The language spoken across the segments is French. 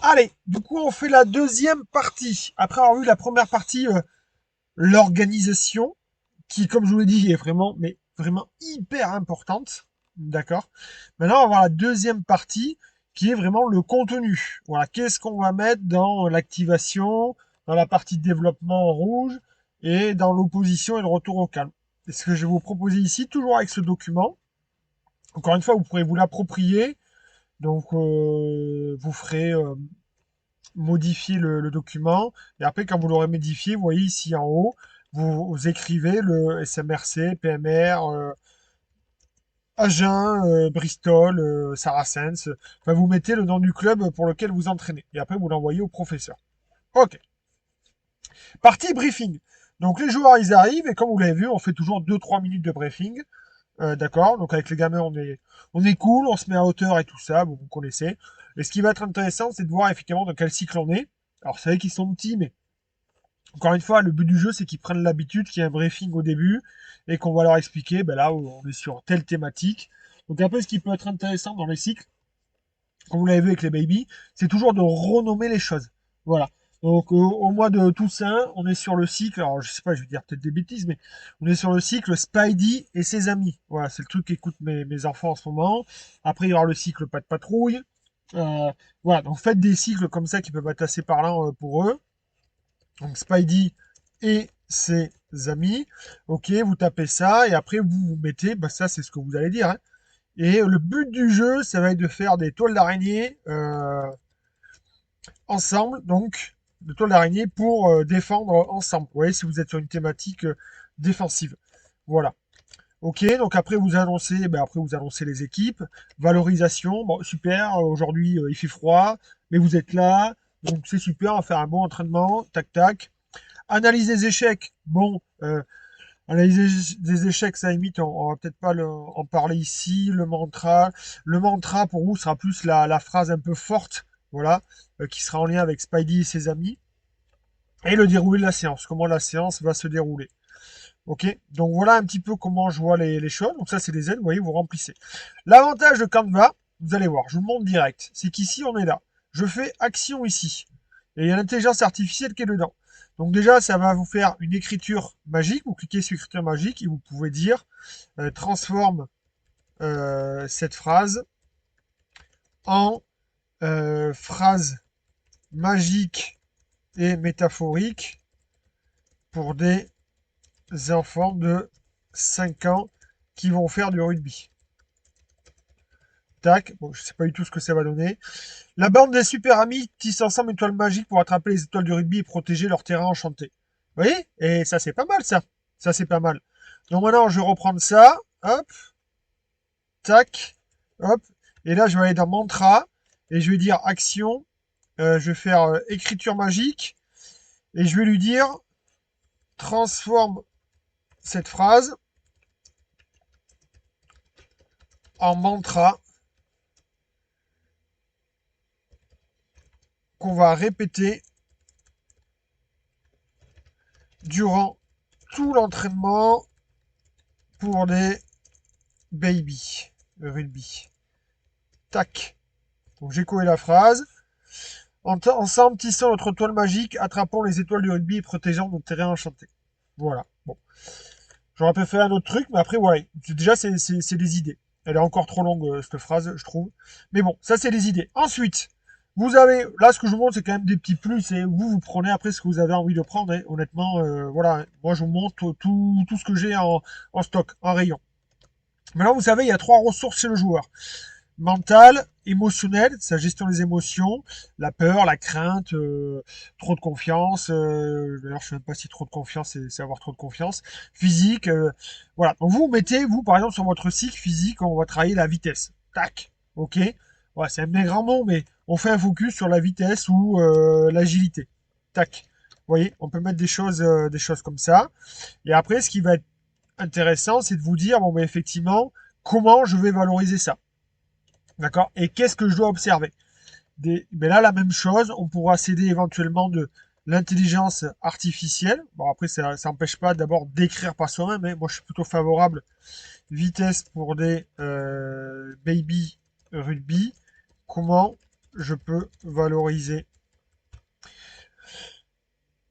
Allez, du coup, on fait la deuxième partie. Après avoir vu la première partie, l'organisation, qui, comme je vous l'ai dit, est vraiment, mais vraiment hyper importante. D'accord. Maintenant, on va voir la deuxième partie, qui est vraiment le contenu. Voilà, qu'est-ce qu'on va mettre dans l'activation, dans la partie de développement en rouge, et dans l'opposition et le retour au calme. Et ce que je vais vous proposer ici, toujours avec ce document. Encore une fois, vous pourrez vous l'approprier. Donc, vous ferez modifier le document. Et après, quand vous l'aurez modifié, vous voyez ici en haut, vous écrivez le SMRC, PMR, Agen, Bristol, Saracens. Enfin, vous mettez le nom du club pour lequel vous entraînez. Et après, vous l'envoyez au professeur. Ok. Partie briefing. Donc les joueurs, ils arrivent, et comme vous l'avez vu, on fait toujours 2-3 minutes de briefing. D'accord. Donc avec les gamins, on est cool, on se met à hauteur et tout ça, vous connaissez. Et ce qui va être intéressant, c'est de voir effectivement dans quel cycle on est. Alors, c'est vrai qu'ils sont petits, mais encore une fois, le but du jeu, c'est qu'ils prennent l'habitude qu'il y ait un briefing au début et qu'on va leur expliquer, ben là, on est sur telle thématique. Donc, un peu ce qui peut être intéressant dans les cycles, comme vous l'avez vu avec les baby, c'est toujours de renommer les choses. Voilà. Donc, au mois de Toussaint, on est sur le cycle, alors je sais pas, je vais dire peut-être des bêtises, mais on est sur le cycle Spidey et ses amis. Voilà, c'est le truc qu'écoutent mes enfants en ce moment. Après, il y aura le cycle Pas de patrouille. Euh, voilà, donc faites des cycles comme ça qui peuvent être assez parlants pour eux. Donc Spidey et ses amis. Ok, vous tapez ça et après vous mettez, bah ça c'est ce que vous allez dire, hein. Et le but du jeu, ça va être de faire des toiles d'araignée ensemble, donc des toiles d'araignée pour défendre ensemble. Vous voyez, si vous êtes sur une thématique défensive. Voilà. Ok, donc après vous annoncez, après vous annoncez les équipes, valorisation, bon super, aujourd'hui il fait froid, mais vous êtes là, donc c'est super, on va faire un bon entraînement, tac tac. Analyse des échecs. Bon, analyse des échecs, ça limite, on va peut-être pas en parler ici. Le mantra pour vous sera plus la phrase un peu forte, voilà, qui sera en lien avec Spidey et ses amis. Et le déroulé de la séance, comment la séance va se dérouler. Ok, donc voilà un petit peu comment je vois les choses. Donc ça, c'est des aides, vous voyez, vous remplissez. L'avantage de Canva, vous allez voir, je vous le montre direct, c'est qu'ici, on est là. Je fais action ici. Et il y a l'intelligence artificielle qui est dedans. Donc déjà, ça va vous faire une écriture magique. Vous cliquez sur écriture magique et vous pouvez dire transforme cette phrase en phrase magique et métaphorique pour des enfants de 5 ans qui vont faire du rugby. Tac, bon, je sais pas du tout ce que ça va donner. La bande des super amis tisse ensemble une toile magique pour attraper les étoiles du rugby et protéger leur terrain enchanté. Vous voyez? Et ça, c'est pas mal, ça. Ça, c'est pas mal. Donc maintenant, je vais reprendre ça. Hop, tac, hop. Et là, je vais aller dans mantra et je vais dire action. Je vais faire écriture magique et je vais lui dire transforme cette phrase en mantra qu'on va répéter durant tout l'entraînement pour des baby rugby. Tac. Donc j'ai collé la phrase. Ensemble, tissons notre toile magique, attrapons les étoiles du rugby et protégeons notre terrain enchanté. Voilà. Bon. J'aurais pu faire un autre truc, mais après, ouais. Déjà, c'est des idées. Elle est encore trop longue, cette phrase, je trouve. Mais bon, ça, c'est des idées. Ensuite, vous avez, là, ce que je vous montre, c'est quand même des petits plus, et vous prenez après ce que vous avez envie de prendre, hein. Honnêtement, voilà. Moi, je vous montre tout ce que j'ai en stock, en rayon. Maintenant, vous savez, il y a 3 ressources chez le joueur. Mental, émotionnel, sa gestion des émotions, la peur, la crainte, trop de confiance. D'ailleurs, je ne sais même pas si trop de confiance, c'est avoir trop de confiance. Physique, voilà. Donc vous mettez, vous, par exemple, sur votre cycle physique, on va travailler la vitesse. Tac, ok. Voilà, c'est un bien grand mot, mais on fait un focus sur la vitesse ou l'agilité. Tac. Vous voyez, on peut mettre des choses comme ça. Et après, ce qui va être intéressant, c'est de vous dire, bon, ben effectivement, comment je vais valoriser ça. D'accord. Et qu'est-ce que je dois observer? Mais là, la même chose, on pourra s'aider éventuellement de l'intelligence artificielle. Bon, après, ça n'empêche pas d'abord d'écrire par soi-même, mais moi, je suis plutôt favorable. Vitesse pour des baby rugby. Comment je peux valoriser.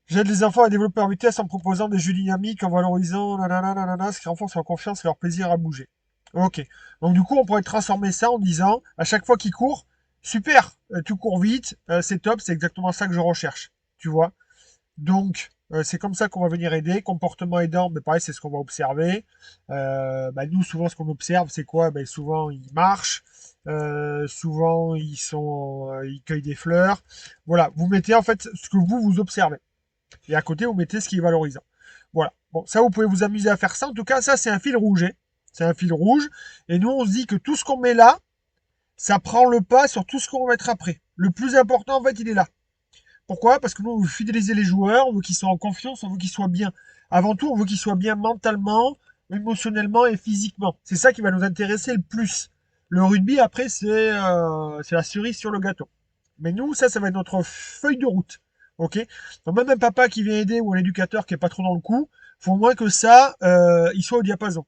J'aide les enfants à développer leur vitesse en proposant des jeux dynamiques, en valorisant nanana, ce qui renforce leur confiance et leur plaisir à bouger. Ok. Donc du coup, on pourrait transformer ça en disant, à chaque fois qu'il court, super, tu cours vite, c'est top, c'est exactement ça que je recherche. Tu vois. Donc, c'est comme ça qu'on va venir aider. Comportement aidant, mais pareil, c'est ce qu'on va observer. Nous, souvent, ce qu'on observe, c'est quoi? Souvent, ils marchent. Souvent, ils cueillent des fleurs. Voilà, vous mettez en fait ce que vous observez. Et à côté, vous mettez ce qui est valorisant. Voilà. Bon, ça, vous pouvez vous amuser à faire ça. En tout cas, ça, c'est un fil rouge. Hein. C'est un fil rouge. Et nous, on se dit que tout ce qu'on met là, ça prend le pas sur tout ce qu'on va mettre après. Le plus important, en fait, il est là. Pourquoi? Parce que nous, on veut fidéliser les joueurs, on veut qu'ils soient en confiance, on veut qu'ils soient bien. Avant tout, on veut qu'ils soient bien mentalement, émotionnellement et physiquement. C'est ça qui va nous intéresser le plus. Le rugby, après, c'est la cerise sur le gâteau. Mais nous, ça va être notre feuille de route. Ok. Donc même un papa qui vient aider ou un éducateur qui est pas trop dans le coup, faut au moins que ça, il soit au diapason.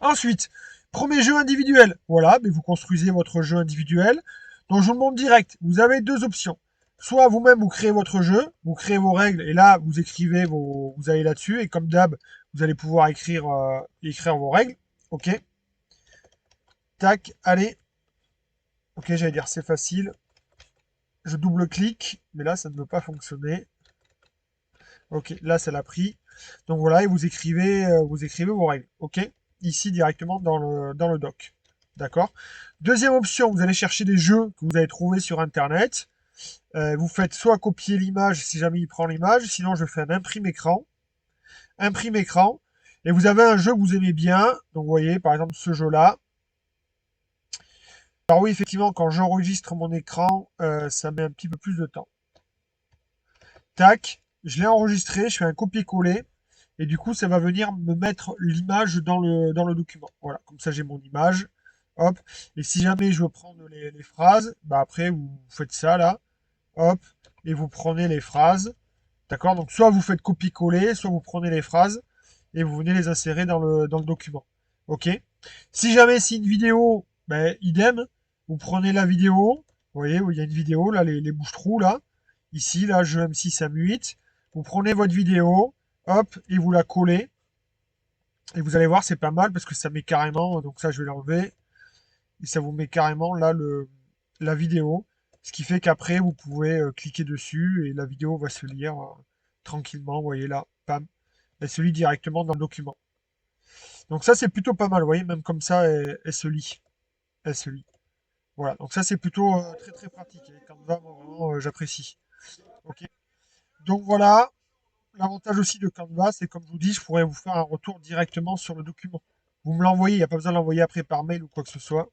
Ensuite, premier jeu individuel. Voilà, mais vous construisez votre jeu individuel. Donc je vous le montre direct. Vous avez deux options. Soit vous-même vous créez votre jeu, vous créez vos règles et là vous écrivez vous allez là-dessus et comme d'hab vous allez pouvoir écrire vos règles. Ok. Tac, allez. Ok, j'allais dire c'est facile. Je double-clique, mais là, ça ne veut pas fonctionner. Ok, là, ça l'a pris. Donc voilà, et vous écrivez vos règles. Ok, ici directement dans le doc. D'accord. Deuxième option, vous allez chercher des jeux que vous allez trouver sur Internet. Vous faites soit copier l'image si jamais il prend l'image, sinon je fais un imprime écran. Imprime écran. Et vous avez un jeu que vous aimez bien. Donc vous voyez, par exemple, ce jeu-là. Alors oui, effectivement, quand j'enregistre mon écran, ça met un petit peu plus de temps. Tac, je l'ai enregistré, je fais un copier-coller, et du coup, ça va venir me mettre l'image dans le document. Voilà, comme ça, j'ai mon image. Hop. Et si jamais je veux prendre les phrases, bah après, vous faites ça, là. Hop. Et vous prenez les phrases. D'accord? Donc, soit vous faites copier-coller, soit vous prenez les phrases, et vous venez les insérer dans le document. OK? Si jamais c'est une vidéo, ben, idem. Vous prenez la vidéo. Vous voyez, où il y a une vidéo, là, les bouches-trous, là. Ici, là, jeu M6 M8. Vous prenez votre vidéo, hop, et vous la collez. Et vous allez voir, c'est pas mal parce que ça met carrément, donc ça, je vais l'enlever. Et ça vous met carrément là la vidéo. Ce qui fait qu'après, vous pouvez cliquer dessus et la vidéo va se lire tranquillement. Vous voyez là, pam. Elle se lit directement dans le document. Donc ça, c'est plutôt pas mal. Vous voyez, même comme ça, elle se lit. Elle se lit. Voilà, donc ça, c'est plutôt très très pratique. Et Canva, moi, vraiment, j'apprécie. Ok. Donc voilà, l'avantage aussi de Canva, c'est comme je vous dis, je pourrais vous faire un retour directement sur le document. Vous me l'envoyez, il n'y a pas besoin de l'envoyer après par mail ou quoi que ce soit.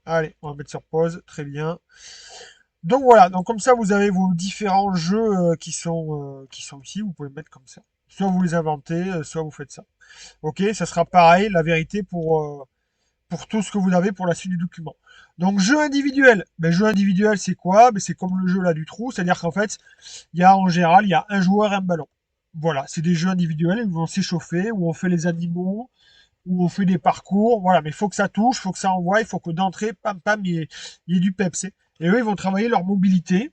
Allez, on va mettre sur pause, très bien. Donc voilà, donc comme ça vous avez vos différents jeux qui sont ici, vous pouvez mettre comme ça. Soit vous les inventez, soit vous faites ça. Ok, ça sera pareil, la vérité pour tout ce que vous avez pour la suite du document. Donc jeu individuel. Ben, jeu individuel c'est quoi? Ben, c'est comme le jeu là du trou, c'est-à-dire qu'en fait, il y a en général, il y a un joueur et un ballon. Voilà, c'est des jeux individuels où on s'échauffer, où on fait les animaux, où on fait des parcours. Voilà, mais il faut que ça touche, il faut que ça envoie, il faut que d'entrée, pam pam, il y ait du peps. Et eux, ils vont travailler leur mobilité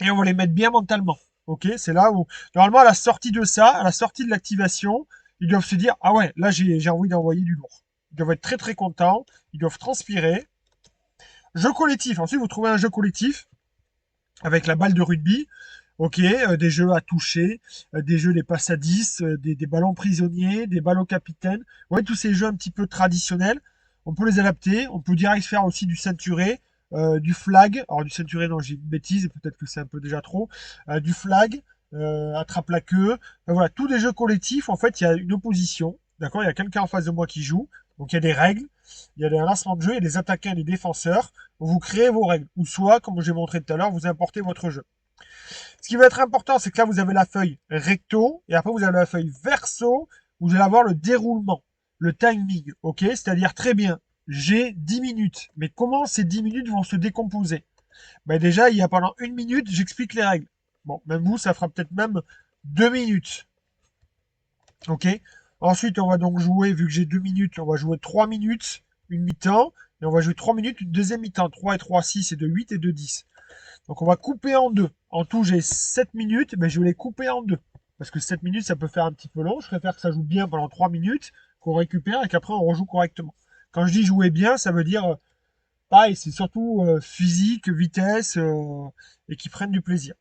et on va les mettre bien mentalement. Ok, c'est là où normalement à la sortie de ça, à la sortie de l'activation, ils doivent se dire ah ouais, là j'ai envie d'envoyer du lourd. Ils doivent être très très contents, ils doivent transpirer. Jeu collectif. Ensuite, vous trouvez un jeu collectif avec la balle de rugby. Ok, des jeux à toucher, des jeux des passes à 10, des ballons prisonniers, des ballons capitaines. Ouais, tous ces jeux un petit peu traditionnels, on peut les adapter. On peut direct faire aussi du ceinturé, du flag. Alors du ceinturé, non, j'ai une bêtise, peut-être que c'est un peu déjà trop. Du flag, attrape la queue. Voilà, tous les jeux collectifs, en fait, il y a une opposition. D'accord, il y a quelqu'un en face de moi qui joue. Donc il y a des règles, il y a des lancements de jeu, il y a des attaquants et des défenseurs. Vous créez vos règles. Ou soit, comme j'ai montré tout à l'heure, vous importez votre jeu. Ce qui va être important, c'est que là, vous avez la feuille recto, et après, vous avez la feuille verso, où vous allez avoir le déroulement, le timing, ok? C'est-à-dire, très bien, j'ai 10 minutes, mais comment ces 10 minutes vont se décomposer? Ben déjà, il y a pendant 1 minute, j'explique les règles. Bon, même vous, ça fera peut-être même 2 minutes, ok? Ensuite, on va donc jouer, vu que j'ai 2 minutes, on va jouer 3 minutes, une mi-temps, et on va jouer 3 minutes, une deuxième mi-temps, 3 et 3, 6 et 2, 8 et 2, 10. Donc on va couper en deux. En tout, j'ai 7 minutes, mais je vais les couper en deux. Parce que 7 minutes, ça peut faire un petit peu long. Je préfère que ça joue bien pendant 3 minutes, qu'on récupère et qu'après on rejoue correctement. Quand je dis jouer bien, ça veut dire, pareil, c'est surtout physique, vitesse, et qui prennent du plaisir.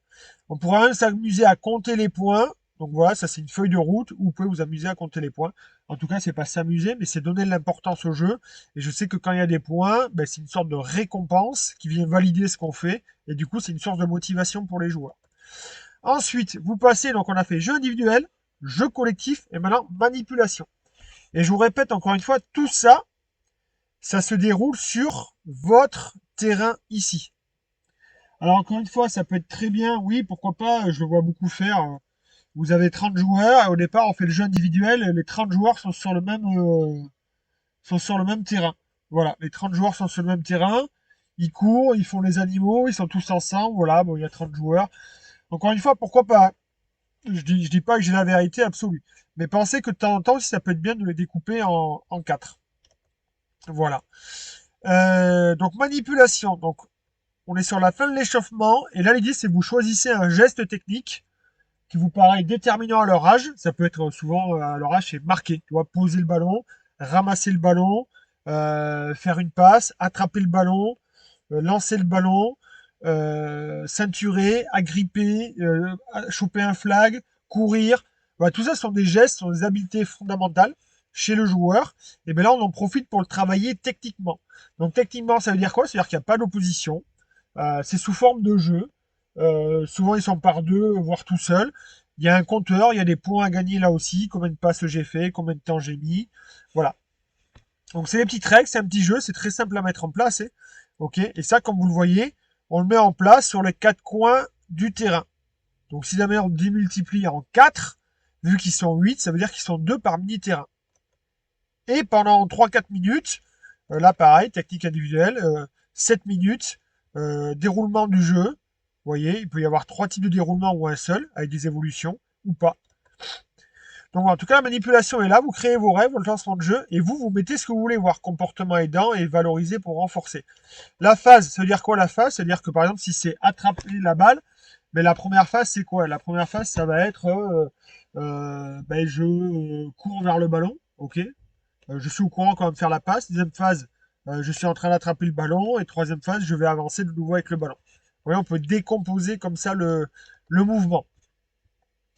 On pourra même s'amuser à compter les points. Donc voilà, ça c'est une feuille de route où vous pouvez vous amuser à compter les points. En tout cas, c'est pas s'amuser, mais c'est donner de l'importance au jeu. Et je sais que quand il y a des points, ben, c'est une sorte de récompense qui vient valider ce qu'on fait. Et du coup, c'est une source de motivation pour les joueurs. Ensuite, vous passez, donc on a fait jeu individuel, jeu collectif et maintenant manipulation. Et je vous répète encore une fois, tout ça, ça se déroule sur votre terrain ici. Alors encore une fois, ça peut être très bien, oui, pourquoi pas, je le vois beaucoup faire. Vous avez 30 joueurs, et au départ, on fait le jeu individuel, et les 30 joueurs sont sur le même terrain. Voilà, les 30 joueurs sont sur le même terrain, ils courent, ils font les animaux, ils sont tous ensemble, voilà, bon, il y a 30 joueurs. Encore une fois, pourquoi pas? Je dis pas que j'ai la vérité absolue. Mais pensez que de temps en temps, ça peut être bien de les découper en 4. Voilà. Donc manipulation. Donc on est sur la fin de l'échauffement. Et là, l'idée, c'est que vous choisissez un geste technique qui vous paraît déterminant à leur âge. Ça peut être souvent à leur âge, c'est marqué. Tu vois, poser le ballon, ramasser le ballon, faire une passe, attraper le ballon, lancer le ballon, ceinturer, agripper, choper un flag, courir. Voilà, tout ça sont des gestes, sont des habiletés fondamentales chez le joueur. Et bien là, on en profite pour le travailler techniquement. Donc techniquement, ça veut dire quoi? Ça veut dire qu'il n'y a pas d'opposition. C'est sous forme de jeu. Souvent, ils sont par deux, voire tout seuls. Il y a un compteur, il y a des points à gagner là aussi. Combien de passes j'ai fait, combien de temps j'ai mis. Voilà. Donc c'est des petites règles, c'est un petit jeu, c'est très simple à mettre en place. Ok. Et ça, comme vous le voyez, on le met en place sur les 4 coins du terrain. Donc si jamais on démultiplie en 4, vu qu'ils sont 8, ça veut dire qu'ils sont 2 par mini-terrain. Et pendant 3-4 minutes, là pareil, technique individuelle, 7 minutes, déroulement du jeu. Vous voyez, il peut y avoir 3 types de déroulement ou un seul, avec des évolutions, ou pas. Donc en tout cas, la manipulation est là, vous créez vos rêves, votre lancement de jeu, et vous mettez ce que vous voulez voir, comportement aidant et valoriser pour renforcer. La phase, ça veut dire quoi la phase? Ça veut dire que par exemple, si c'est attraper la balle, mais la première phase, c'est quoi? La première phase, ça va être je cours vers le ballon, ok? Je suis au courant quand même faire la passe. Deuxième phase, je suis en train d'attraper le ballon. Et troisième phase, je vais avancer de nouveau avec le ballon. Vous voyez, on peut décomposer comme ça le mouvement.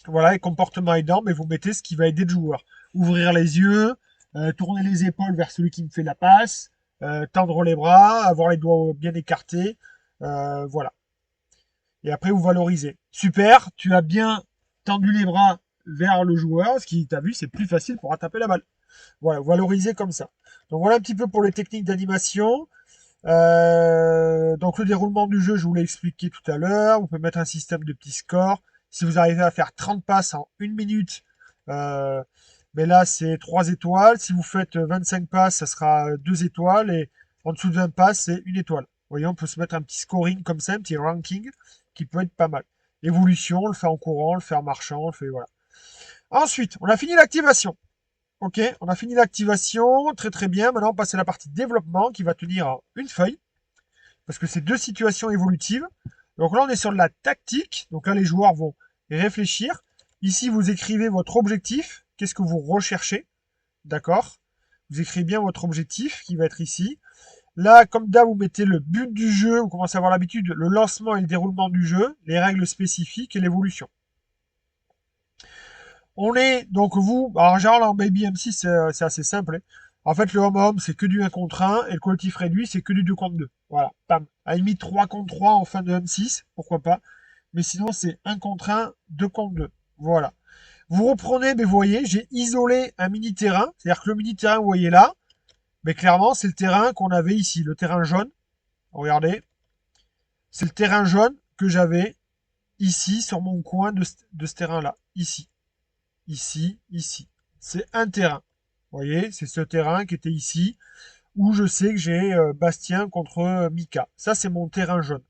Voilà, et comportement aidant, mais vous mettez ce qui va aider le joueur. Ouvrir les yeux, tourner les épaules vers celui qui me fait la passe, tendre les bras, avoir les doigts bien écartés. Voilà. Et après, vous valorisez. Super, tu as bien tendu les bras vers le joueur. Ce qui t'a vu, c'est plus facile pour attraper la balle. Voilà, valoriser comme ça. Donc voilà un petit peu pour les techniques d'animation. Donc le déroulement du jeu, je vous l'ai expliqué tout à l'heure. Vous pouvez mettre un système de petits scores. Si vous arrivez à faire 30 passes en 1 minute, mais là c'est 3 étoiles. Si vous faites 25 passes, ça sera 2 étoiles. Et en dessous de 20 passes, c'est 1 étoile. Vous voyez, on peut se mettre un petit scoring comme ça, un petit ranking qui peut être pas mal. Évolution, on le fait en courant, on le fait en marchant, on le fait voilà. Ensuite, on a fini l'activation. Ok, on a fini l'activation, très très bien. Maintenant, on passe à la partie développement qui va tenir une feuille, parce que c'est 2 situations évolutives. Donc là, on est sur de la tactique. Donc là, les joueurs vont réfléchir. Ici, vous écrivez votre objectif. Qu'est-ce que vous recherchez? D'accord? Vous écrivez bien votre objectif qui va être ici. Là, comme d'hab, vous mettez le but du jeu. Vous commencez à avoir l'habitude, le lancement et le déroulement du jeu, les règles spécifiques et l'évolution. On est, donc vous, en général en Baby M6, c'est assez simple. En fait, le home-home, c'est que du 1 contre 1, et le collectif réduit, c'est que du 2 contre 2. Voilà, pam. À la limite, 3 contre 3 en fin de M6, pourquoi pas. Mais sinon, c'est 1 contre 1, 2 contre 2. Voilà. Vous reprenez, mais vous voyez, j'ai isolé un mini-terrain. C'est-à-dire que le mini-terrain, vous voyez là, mais clairement, c'est le terrain qu'on avait ici, le terrain jaune. Regardez. C'est le terrain jaune que j'avais ici, sur mon coin de ce terrain-là. Ici. Ici, ici. C'est un terrain. Vous voyez, c'est ce terrain qui était ici, où je sais que j'ai Bastien contre Mika. Ça, c'est mon terrain jaune.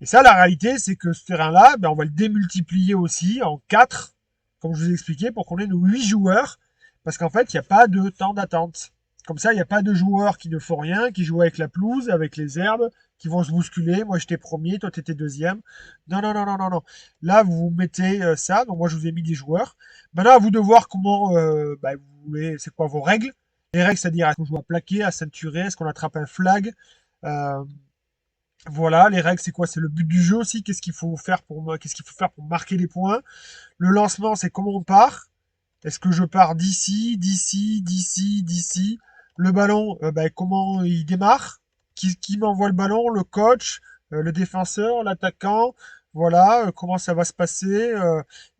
Et ça, la réalité, c'est que ce terrain-là, on va le démultiplier aussi en 4, comme je vous ai expliqué, pour qu'on ait nos 8 joueurs, parce qu'en fait, il n'y a pas de temps d'attente. Comme ça, il n'y a pas de joueurs qui ne font rien, qui jouent avec la pelouse, avec les herbes, qui vont se bousculer. Moi, j'étais premier, toi, tu étais deuxième. Non, non, non, non, non, non. Là, vous mettez ça. Donc, moi, je vous ai mis des joueurs. Maintenant, à vous de voir comment vous voulez. C'est quoi vos règles? Les règles, c'est-à-dire, est-ce qu'on joue à plaquer, à ceinturer, est-ce qu'on attrape un flag? Euh, voilà, les règles, c'est quoi? C'est le but du jeu aussi. Qu'est-ce qu'il faut faire pour marquer les points? Le lancement, c'est comment on part. Est-ce que je pars d'ici, d'ici, d'ici, d'ici? Le ballon, comment il démarre? Qui m'envoie le ballon? Le coach, le défenseur, l'attaquant. Voilà, comment ça va se passer.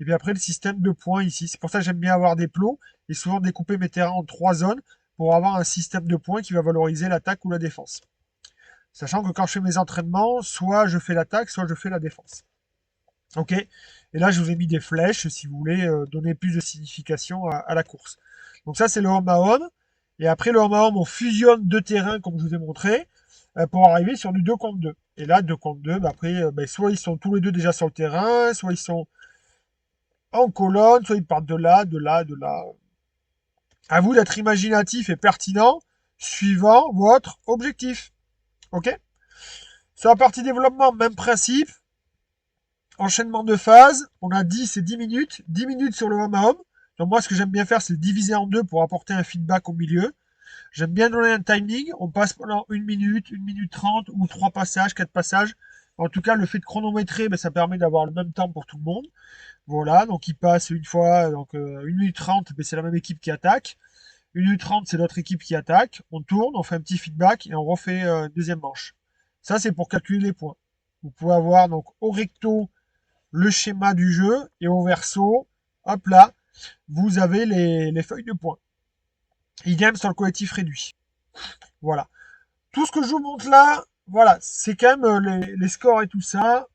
Et puis après, le système de points ici. C'est pour ça que j'aime bien avoir des plots et souvent découper mes terrains en 3 zones pour avoir un système de points qui va valoriser l'attaque ou la défense. Sachant que quand je fais mes entraînements, soit je fais l'attaque, soit je fais la défense. Ok. Et là, je vous ai mis des flèches si vous voulez donner plus de signification à la course. Donc ça, c'est le home à home. Et après le home à home, on fusionne deux terrains, comme je vous ai montré, pour arriver sur du 2 contre 2. Et là, 2 contre 2, après, soit ils sont tous les deux déjà sur le terrain, soit ils sont en colonne, soit ils partent de là, de là, de là. À vous d'être imaginatif et pertinent, suivant votre objectif. Ok. Sur la partie développement, même principe. Enchaînement de phases, on a 10 et 10 minutes. 10 minutes sur le home à home. Donc moi, ce que j'aime bien faire, c'est le diviser en deux pour apporter un feedback au milieu. J'aime bien donner un timing. On passe pendant 1 minute 30 ou 3 passages, 4 passages. En tout cas, le fait de chronométrer, ça permet d'avoir le même temps pour tout le monde. Voilà, donc il passe une fois, donc 1 minute 30, c'est la même équipe qui attaque. 1 minute 30, c'est l'autre équipe qui attaque. On tourne, on fait un petit feedback et on refait deuxième manche. Ça, c'est pour calculer les points. Vous pouvez avoir donc au recto le schéma du jeu et au verso, hop là, vous avez les feuilles de points. Idem sur le collectif réduit. Voilà. Tout ce que je vous montre là, voilà, c'est quand même les scores et tout ça.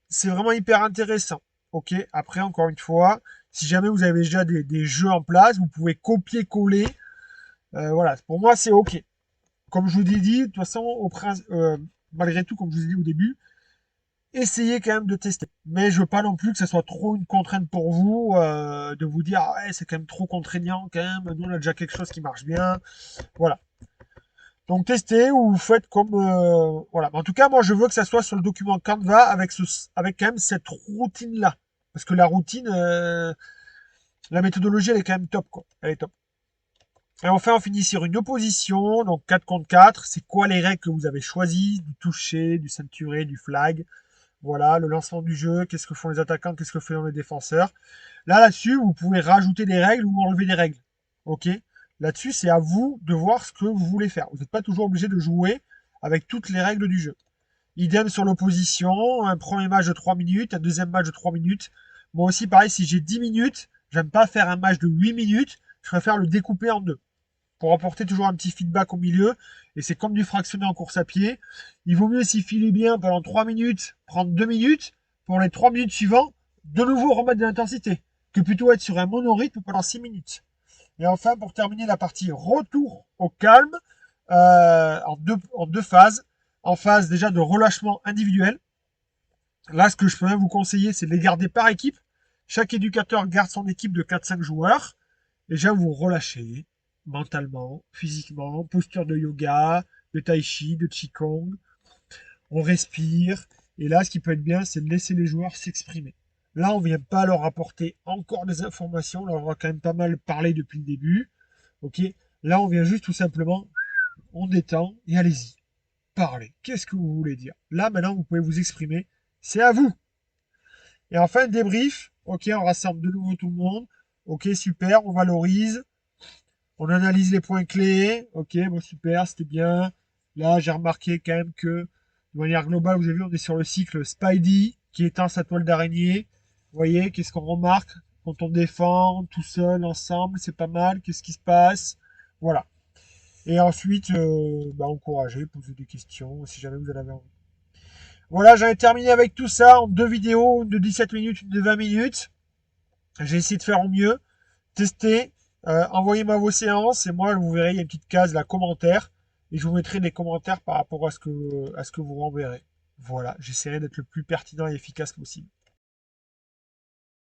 C'est vraiment hyper intéressant. Ok. Après, encore une fois, si jamais vous avez déjà des jeux en place, vous pouvez copier-coller. Voilà. Pour moi, c'est ok. Comme je vous ai dit, de toute façon, malgré tout, comme je vous ai dit au début, essayez quand même de tester. Mais je veux pas non plus que ce soit trop une contrainte pour vous, de vous dire ah ouais, c'est quand même trop contraignant quand même, nous on a déjà quelque chose qui marche bien. Voilà. Donc testez ou faites comme voilà. Mais en tout cas, moi je veux que ça soit sur le document Canva avec quand même cette routine là. Parce que la routine, la méthodologie elle est quand même top quoi. Elle est top. Et enfin, on finit sur une opposition, donc 4 contre 4. C'est quoi les règles que vous avez choisies? Du toucher, du ceinturé, du flag. Voilà, le lancement du jeu, qu'est-ce que font les attaquants, qu'est-ce que font les défenseurs. Là-dessus, vous pouvez rajouter des règles ou enlever des règles. Ok. Là-dessus, c'est à vous de voir ce que vous voulez faire. Vous n'êtes pas toujours obligé de jouer avec toutes les règles du jeu. Idem sur l'opposition, un premier match de 3 minutes, un deuxième match de 3 minutes. Moi aussi, pareil, si j'ai 10 minutes, j'aime pas faire un match de 8 minutes, je préfère le découper en deux pour apporter toujours un petit feedback au milieu. Et c'est comme du fractionné en course à pied. Il vaut mieux s'y filer bien pendant 3 minutes, prendre 2 minutes, pour les 3 minutes suivantes, de nouveau remettre de l'intensité, que plutôt être sur un monorythme pendant 6 minutes. Et enfin, pour terminer la partie retour au calme, en deux phases. En phase déjà de relâchement individuel. Là, ce que je peux même vous conseiller, c'est de les garder par équipe. Chaque éducateur garde son équipe de 4-5 joueurs. Déjà, vous relâchez mentalement, physiquement, posture de yoga, de tai chi, de qigong. On respire. Et là, ce qui peut être bien, c'est de laisser les joueurs s'exprimer. Là, on ne vient pas leur apporter encore des informations. Là, on a quand même pas mal parlé depuis le début. Ok. Là, on vient juste tout simplement, on détend et allez-y. Parlez. Qu'est-ce que vous voulez dire? Là, maintenant, vous pouvez vous exprimer. C'est à vous. Et enfin, débrief. Ok, on rassemble de nouveau tout le monde. Ok, super, on valorise. On analyse les points clés. Ok, bon, super, c'était bien. Là, j'ai remarqué quand même que, de manière globale, vous avez vu, on est sur le cycle Spidey, qui éteint sa toile d'araignée. Vous voyez, qu'est-ce qu'on remarque quand on défend, tout seul, ensemble, c'est pas mal. Qu'est-ce qui se passe? Voilà. Et ensuite, encourager, poser des questions, si jamais vous en avez envie. Voilà, j'en ai terminé avec tout ça en 2 vidéos, une de 17 minutes, une de 20 minutes. J'ai essayé de faire au mieux, tester, envoyez-moi vos séances et moi, vous verrez, il y a une petite case, là, commentaire, et je vous mettrai des commentaires par rapport à ce que vous renverrez. Voilà, j'essaierai d'être le plus pertinent et efficace possible.